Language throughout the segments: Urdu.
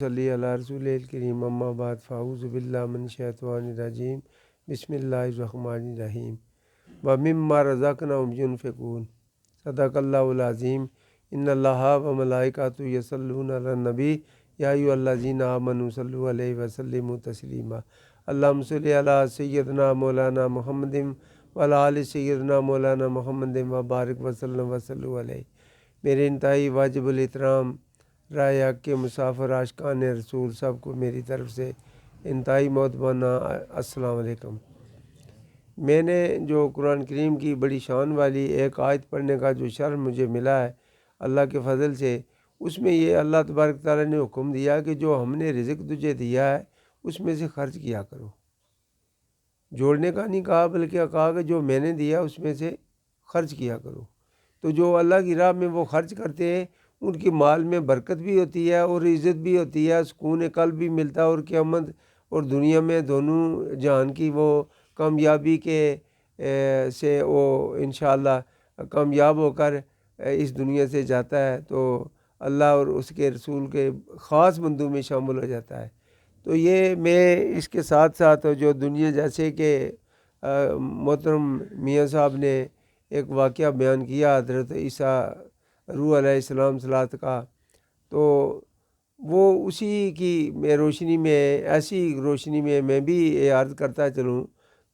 صلی علی رسول الکریم اما بعد فاعوذ باللہ من الشیطان الرجیم بسم اللہ الرحمن الرحیم ومما رزقناہم ینفقون صدق اللہ العظیم ان اللہ و ملائکۃ یصلون علی النبی یا ایھا الذین آمنوا صلوا علیہ وسلموا تسلیما اللہم صل علی سیدنا مولانا محمد وعلی آل سیدنا مولانا محمد وبارک وسلم وصلوا علیہ۔ میرے انتہائی واجب الاحترام رائے حق کے مسافر عاشقان رسول سب کو میری طرف سے انتہائی محترمانہ السلام علیکم۔ میں نے جو قرآن کریم کی بڑی شان والی ایک آیت پڑھنے کا جو شرف مجھے ملا ہے اللہ کے فضل سے، اس میں یہ اللہ تبارک تعالیٰ نے حکم دیا کہ جو ہم نے رزق تجھے دیا ہے اس میں سے خرچ کیا کرو۔ جوڑنے کا نہیں کہا بلکہ کہا کہ جو میں نے دیا اس میں سے خرچ کیا کرو۔ تو جو اللہ کی راہ میں وہ خرچ کرتے ہیں ان کی مال میں برکت بھی ہوتی ہے اور عزت بھی ہوتی ہے، سکون قلب بھی ملتا ہے، اور قیامت اور دنیا میں دونوں جہان کی وہ کامیابی کے سے وہ انشاءاللہ کامیاب ہو کر اس دنیا سے جاتا ہے تو اللہ اور اس کے رسول کے خاص بندوں میں شامل ہو جاتا ہے۔ تو یہ میں اس کے ساتھ ساتھ جو دنیا جیسے کہ محترم میاں صاحب نے ایک واقعہ بیان کیا حضرت عیسیٰ روح علیہ السلام صلوات کا، تو وہ اسی کی روشنی میں ایسی روشنی میں میں بھی یہ عرض کرتا چلوں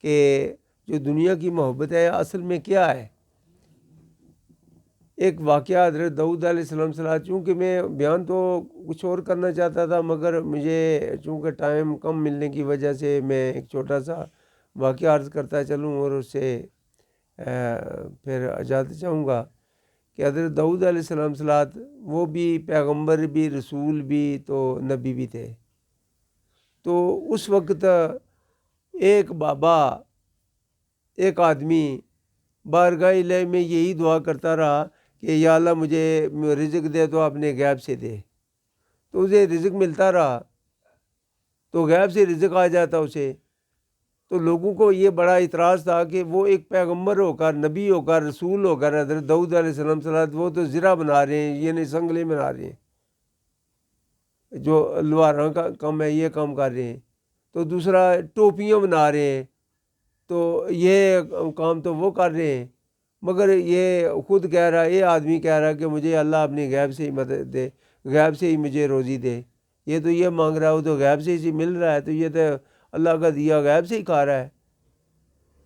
کہ جو دنیا کی محبت ہے اصل میں کیا ہے۔ ایک واقعہ حضرت داؤد علیہ السلام صلوات، چونکہ میں بیان تو کچھ اور کرنا چاہتا تھا مگر مجھے چونکہ ٹائم کم ملنے کی وجہ سے میں ایک چھوٹا سا واقعہ عرض کرتا چلوں اور اس سے پھر اجازت چاہوں گا کہ حضرت داؤد علیہ السلام صلوات وہ بھی پیغمبر بھی رسول بھی تو نبی بھی تھے۔ تو اس وقت ایک بابا ایک آدمی بارگاہ الہی میں یہی دعا کرتا رہا کہ یا اللہ مجھے رزق دے تو اپنے غیب سے دے، تو اسے رزق ملتا رہا تو غیب سے رزق آ جاتا اسے۔ تو لوگوں کو یہ بڑا اعتراض تھا کہ وہ ایک پیغمبر ہو کر نبی ہو کر رسول ہو کر حضرت داؤد علیہ السلام صلوات وہ تو زرہ بنا رہے ہیں، یعنی سنگلے بنا رہے ہیں، جو لوہاراں کا کام ہے یہ کام کر رہے ہیں، تو دوسرا ٹوپیاں بنا رہے ہیں، تو یہ کام تو وہ کر رہے ہیں، مگر یہ خود کہہ رہا ہے، یہ آدمی کہہ رہا ہے کہ مجھے اللہ اپنے غیب سے ہی مدد دے، غیب سے ہی مجھے روزی دے۔ یہ تو یہ مانگ رہا ہے وہ تو غیب سے ہی مل رہا ہے، تو یہ تو اللہ کا دیا غیب سے ہی کھا رہا ہے،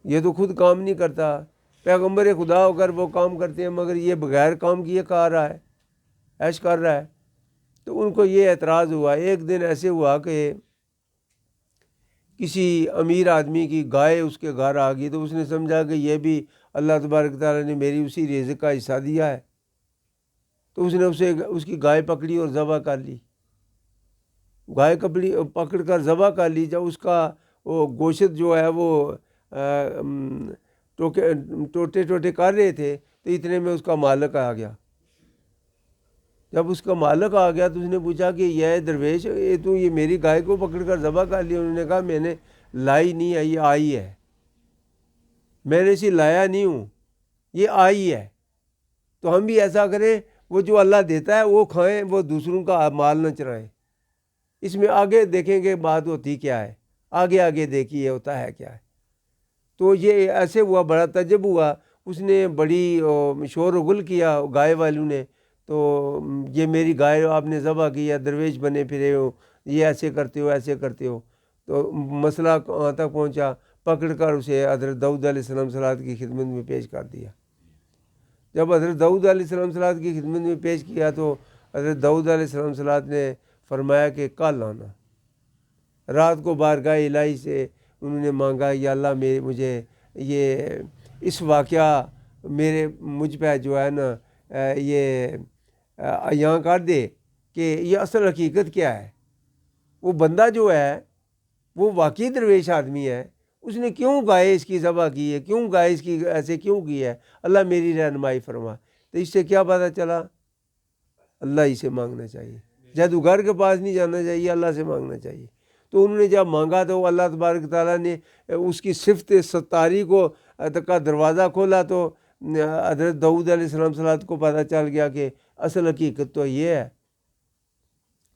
یہ تو خود کام نہیں کرتا۔ پیغمبر خدا ہو کر وہ کام کرتے ہیں مگر یہ بغیر کام کیے کھا رہا ہے، عیش کر رہا ہے۔ تو ان کو یہ اعتراض ہوا۔ ایک دن ایسے ہوا کہ کسی امیر آدمی کی گائے اس کے گھر آ گئی، تو اس نے سمجھا کہ یہ بھی اللہ تبارک تعالیٰ نے میری اسی رزق کا حصہ دیا ہے، تو اس نے اس کی گائے پکڑی اور ذبح کر لی۔ گائے پکڑ کر ذبح کر لی۔ جب اس کا وہ گوشت جو ہے وہ ٹوٹے ٹوٹے کر رہے تھے تو اتنے میں اس کا مالک آ گیا۔ جب اس کا مالک آ گیا تو اس نے پوچھا کہ یہ درویش یہ میری گائے کو پکڑ کر ذبح کر لی؟ انہوں نے کہا میں نے لائی نہیں ہے، یہ آئی ہے، میں نے اسے لایا نہیں ہوں، یہ آئی ہے۔ تو ہم بھی ایسا کریں، وہ جو اللہ دیتا ہے وہ کھائیں، وہ دوسروں کا مال نہ چرائیں۔ اس میں آگے دیکھیں گے بات ہوتی کیا ہے، آگے دیکھیے ہوتا ہے کیا ہے۔ تو یہ ایسے ہوا، بڑا تعجب ہوا، اس نے بڑی شور و غل کیا گائے والوں نے، تو یہ میری گائے آپ نے ذبح کی ہے، درویش بنے پھرے ہو، یہ ایسے کرتے ہو ایسے کرتے ہو۔ تو مسئلہ کہاں تک پہنچا، پکڑ کر اسے حضرت داؤد علیہ السلام صلوات کی خدمت میں پیش کر دیا۔ جب حضرت داؤد علیہ السلام صلوات کی خدمت میں پیش کیا تو حضرت داؤد علیہ السلام صلوات نے فرمایا کہ کل آنا۔ رات کو بارگاہ الہی سے انہوں نے مانگا یا اللہ مجھے یہ اس واقعہ مجھ پہ جو ہے نا یہ عیاں کر دے کہ یہ اصل حقیقت کیا ہے۔ وہ بندہ جو ہے وہ واقعی درویش آدمی ہے، اس نے کیوں گائے اس کی ذبح کی ہے، کیوں گائے اس کی ایسے کیوں کی ہے، اللہ میری رہنمائی فرما۔ تو اس سے کیا پتہ چلا، اللہ ہی سے مانگنا چاہیے، جادوگر کے پاس نہیں جانا چاہیے، اللہ سے مانگنا چاہیے۔ تو انہوں نے جب مانگا تو اللہ تبارک تعالیٰ نے اس کی صفت ستاری کو کا دروازہ کھولا، تو حضرت داؤد علیہ السلام صلوات کو پتہ چل گیا کہ اصل حقیقت تو یہ ہے۔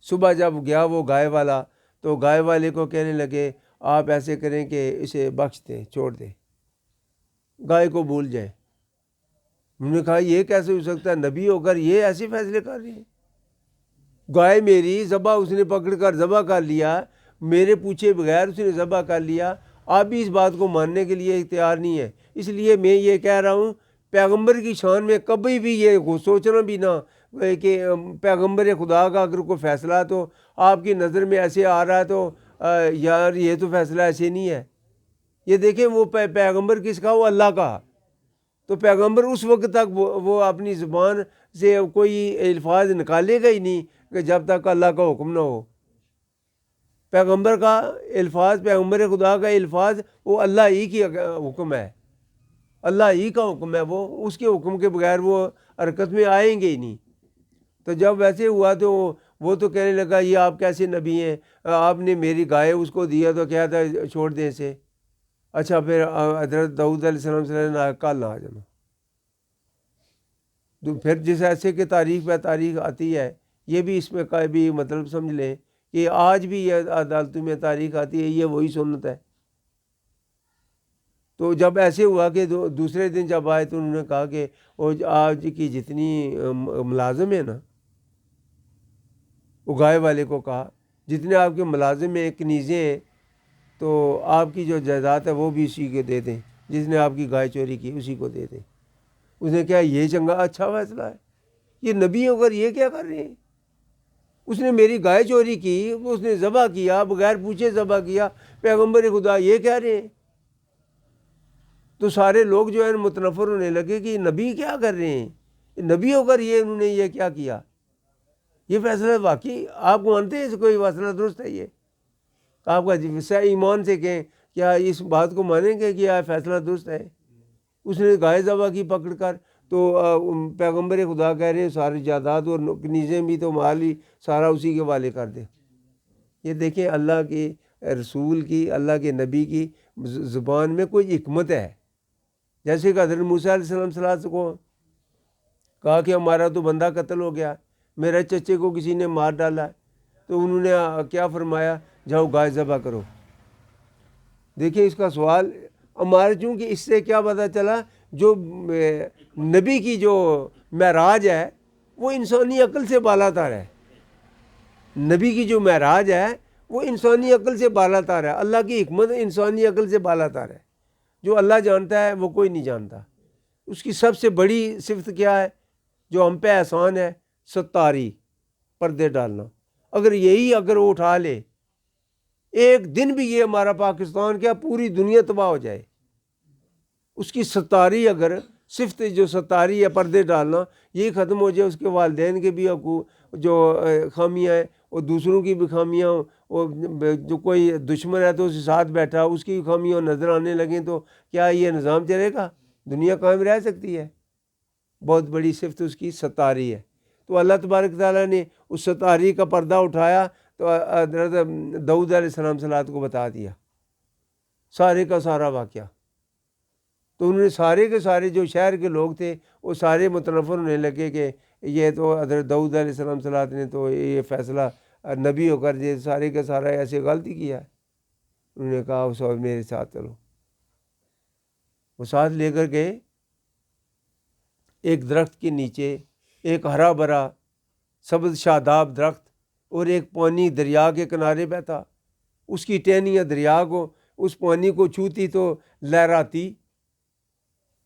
صبح جب گیا وہ گائے والا تو گائے والے کو کہنے لگے آپ ایسے کریں کہ اسے بخش دیں، چھوڑ دیں، گائے کو بھول جائیں۔ انہوں نے کہا یہ کیسے ہو سکتا ہے، نبی ہو کر یہ ایسے فیصلے کر رہے ہیں؟ گائے میری ذبح اس نے پکڑ کر ذبح کر لیا، میرے پوچھے بغیر اس نے ذبح کر لیا، آپ بھی اس بات کو ماننے کے لیے تیار نہیں ہے۔ اس لیے میں یہ کہہ رہا ہوں پیغمبر کی شان میں کبھی بھی یہ سوچنا بھی نہ کہ پیغمبر خدا کا اگر کوئی فیصلہ تو آپ کی نظر میں ایسے آ رہا ہے تو یار یہ تو فیصلہ ایسے نہیں ہے۔ یہ دیکھیں وہ پیغمبر کس کا، وہ اللہ کا، تو پیغمبر اس وقت تک وہ اپنی زبان سے کوئی الفاظ نکالے گا ہی نہیں کہ جب تک اللہ کا حکم نہ ہو۔ پیغمبر کا الفاظ، پیغمبر خدا کا الفاظ وہ اللہ ہی کی حکم ہے، اللہ ہی کا حکم ہے، وہ اس کے حکم کے بغیر وہ حرکت میں آئیں گے ہی نہیں۔ تو جب ویسے ہوا تو وہ تو کہنے لگا یہ آپ کیسے نبی ہیں، آپ نے میری گائے اس کو دیا تو کیا تھا چھوڑ دیں اسے۔ اچھا پھر حضرت داؤد علیہ السلام سے کل نہ آ جانا۔ تو پھر جس ایسے کہ تاریخ پہ تاریخ آتی ہے، یہ بھی اس میں کا بھی مطلب سمجھ لیں کہ آج بھی یہ عدالتوں میں تاریخ آتی ہے، یہ وہی سنت ہے۔ تو جب ایسے ہوا کہ دوسرے دن جب آئے تو انہوں نے کہا کہ آج کی جتنی ملازم ہیں نا، وہ گائے والے کو کہا جتنے آپ کے ملازم ہیں کنیزیں ہیں تو آپ کی جو جائیداد ہے وہ بھی اسی کو دے دیں، جس نے آپ کی گائے چوری کی اسی کو دے دیں۔ اس نے کہا یہ چنگا اچھا فیصلہ ہے، یہ نبی ہو کر یہ کیا کر رہے ہیں؟ اس نے میری گائے چوری کی، اس نے ذبح کیا، بغیر پوچھے ذبح کیا، پیغمبر خدا یہ کہہ رہے ہیں۔ تو سارے لوگ جو ہے متنفر ہونے لگے کہ نبی کیا کر رہے ہیں، نبی ہو کر یہ انہوں نے یہ کیا کیا، یہ فیصلہ واقعی آپ کو مانتے ہیں کوئی فیصلہ درست ہے؟ یہ آپ کا ایمان سے کہیں کیا اس بات کو مانیں گے کہ یہ فیصلہ درست ہے؟ اس نے گائے ذبح کی پکڑ کر، تو پیغمبر خدا کہہ رہے ہیں ساری جائیداد اور کنیزیں بھی تو مال ہی سارا اسی کے حوالے کر دے۔ یہ دیکھیں اللہ کے رسول کی، اللہ کے نبی کی زبان میں کوئی حکمت ہے۔ جیسے کہ حضرت موسیٰ علیہ السلام کو کہا کہ ہمارا تو بندہ قتل ہو گیا، میرے چچے کو کسی نے مار ڈالا ہے، تو انہوں نے کیا فرمایا، جاؤ گائے ذبح کرو۔ دیکھیں اس کا سوال ہمارے، چونکہ اس سے کیا پتہ چلا جو نبی کی جو معراج ہے وہ انسانی عقل سے بالا تر ہے۔ نبی کی جو معراج ہے وہ انسانی عقل سے بالا تر ہے، اللہ کی حکمت انسانی عقل سے بالا تر ہے۔ جو اللہ جانتا ہے وہ کوئی نہیں جانتا۔ اس کی سب سے بڑی صفت کیا ہے جو ہم پہ احسان ہے؟ ستاری، پردے ڈالنا۔ اگر وہ اٹھا لے ایک دن بھی، یہ ہمارا پاکستان کیا پوری دنیا تباہ ہو جائے، اس کی ستاری، اگر صفت جو ستاری ہے پردے ڈالنا یہی ختم ہو جائے، اس کے والدین کے بھی جو خامیاں ہیں، اور دوسروں کی بھی خامیاں، اور جو کوئی دشمن ہے تو اس کے ساتھ بیٹھا اس کی خامیاں نظر آنے لگیں، تو کیا یہ نظام چلے گا؟ دنیا قائم رہ سکتی ہے؟ بہت بڑی صفت اس کی ستاری ہے۔ تو اللہ تبارک تعالیٰ نے اس ستاری کا پردہ اٹھایا تو حضرت داؤد علیہ السلام صلوات کو بتا دیا سارے کا سارا واقعہ۔ تو انہوں نے سارے کے سارے جو شہر کے لوگ تھے وہ سارے متنفر ہونے لگے کہ یہ تو حضرت داؤد علیہ السلام صلوات نے تو یہ فیصلہ نبی ہو کر یہ سارے کا سارا ایسے غلطی کیا ہے۔ انہوں نے کہا وہ میرے ساتھ چلو۔ وہ ساتھ لے کر گئے ایک درخت کے نیچے، ایک ہرا بھرا سبز شاداب درخت، اور ایک پانی دریا کے کنارے پہ تھا، اس کی ٹہنیاں دریا کو، اس پانی کو چھوتی تو لہراتی،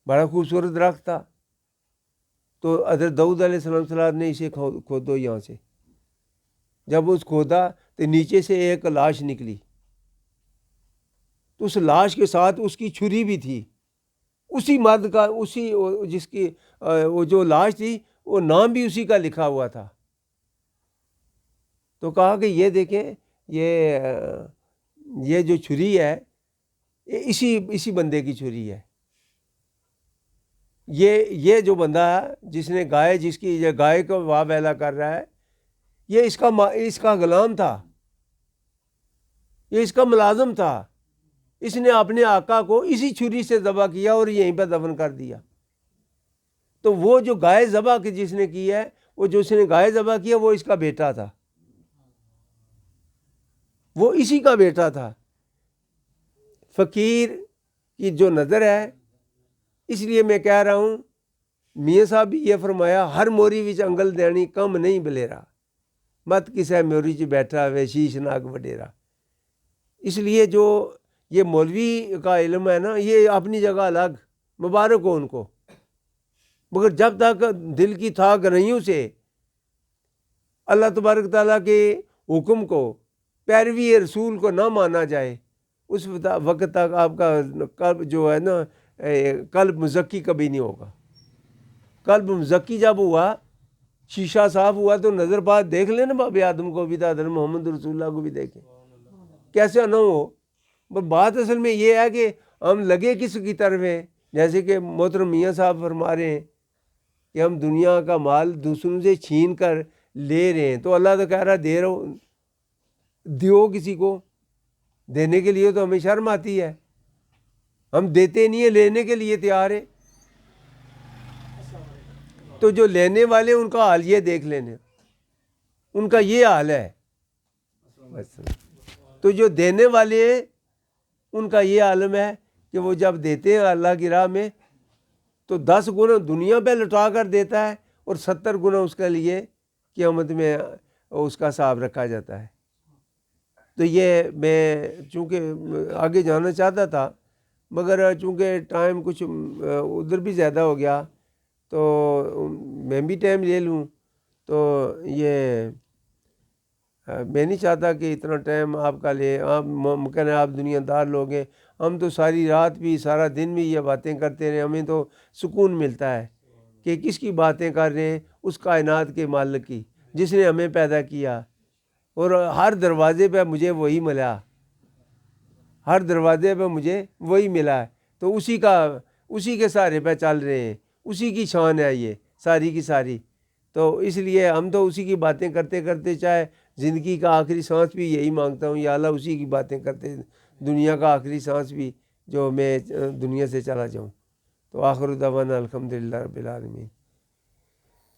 بڑا خوبصورت درخت تھا۔ تو حضرت داؤد علیہ السلام صلی اللہ علیہ وسلم نے اسے کھودو یہاں سے۔ جب اس کھودا تو نیچے سے ایک لاش نکلی، تو اس لاش کے ساتھ اس کی چھری بھی تھی، اسی مرد کا، اسی جس کی وہ جو لاش تھی وہ نام بھی اسی کا لکھا ہوا تھا۔ تو کہا کہ یہ دیکھیں یہ جو چھری ہے اسی بندے کی چھری ہے۔ یہ جو بندہ ہے جس نے گائے، جس کی یہ گائے کو واہ ویلا کر رہا ہے، یہ اس کا غلام تھا، یہ اس کا ملازم تھا۔ اس نے اپنے آقا کو اسی چھری سے ذبح کیا اور یہیں پہ دفن کر دیا۔ تو وہ جو گائے ذبح کی جس نے کی ہے، وہ جو اس نے گائے ذبح کیا وہ اس کا بیٹا تھا، وہ اسی کا بیٹا تھا۔ فقیر کی جو نظر ہے، اس لیے میں کہہ رہا ہوں میاں صاحب بھی یہ فرمایا، ہر موری وچ انگل دینی کم نہیں بلیرا، مت کسے موری چ بیٹھا وے شیش ناگ وڈیرا۔ اس لیے جو یہ مولوی کا علم ہے نا، یہ اپنی جگہ الگ، مبارک ہو ان کو، مگر جب تک دل کی تھا گرہیوں سے اللہ تبارک تعالیٰ کے حکم کو، پیروی رسول کو نہ مانا جائے، اس وقت تک آپ کا قلب جو ہے نا، قلب مزکی کبھی نہیں ہوگا۔ قلب مزکی جب ہوا، شیشہ صاف ہوا، تو نظر بات دیکھ لیں نا، باب آدم کو بھی، حضرت محمد رسول اللہ کو بھی دیکھیں، کیسے نہ ہو۔ پر بات اصل میں یہ ہے کہ ہم لگے کس کی طرف ہیں، جیسے کہ محترم میاں صاحب فرما رہے ہیں کہ ہم دنیا کا مال دوسروں سے چھین کر لے رہے ہیں، تو اللہ تو کہہ رہا دے رہو، دیو کسی کو، دینے کے لیے تو ہمیں شرم آتی ہے، ہم دیتے نہیں ہیں، لینے کے لیے تیار ہیں۔ تو جو لینے والے ان کا حال یہ دیکھ لینے، ان کا یہ حال ہے۔ تو جو دینے والے ہیں ان کا یہ عالم ہے کہ وہ جب دیتے ہیں اللہ کی راہ میں تو 10 گنا دنیا پہ لٹا کر دیتا ہے، اور 70 گنا اس کے لیے قیامت میں اس کا حساب رکھا جاتا ہے۔ تو یہ میں چونکہ آگے جانا چاہتا تھا، مگر چونکہ ٹائم کچھ ادھر بھی زیادہ ہو گیا، تو میں بھی ٹائم لے لوں، تو یہ میں نہیں چاہتا کہ اتنا ٹائم آپ کا لے۔ آپ ممکن ہے آپ دنیا دار لوگ ہیں، ہم تو ساری رات بھی سارا دن بھی یہ باتیں کرتے رہے، ہمیں تو سکون ملتا ہے کہ کس کی باتیں کر رہے ہیں، اس کائنات کے مالک کی، جس نے ہمیں پیدا کیا، اور ہر دروازے پہ مجھے وہی ملا، ہر دروازے پہ مجھے وہی ملا ہے، تو اسی کے سہارے پہ چل رہے ہیں، اسی کی شان ہے یہ ساری کی ساری۔ تو اس لیے ہم تو اسی کی باتیں کرتے کرتے، چاہے زندگی کا آخری سانس بھی یہی مانگتا ہوں، یا اللہ اسی کی باتیں کرتے دنیا کا آخری سانس بھی جو میں دنیا سے چلا جاؤں۔ تو آخر دعوانا الحمدللہ رب العالمین۔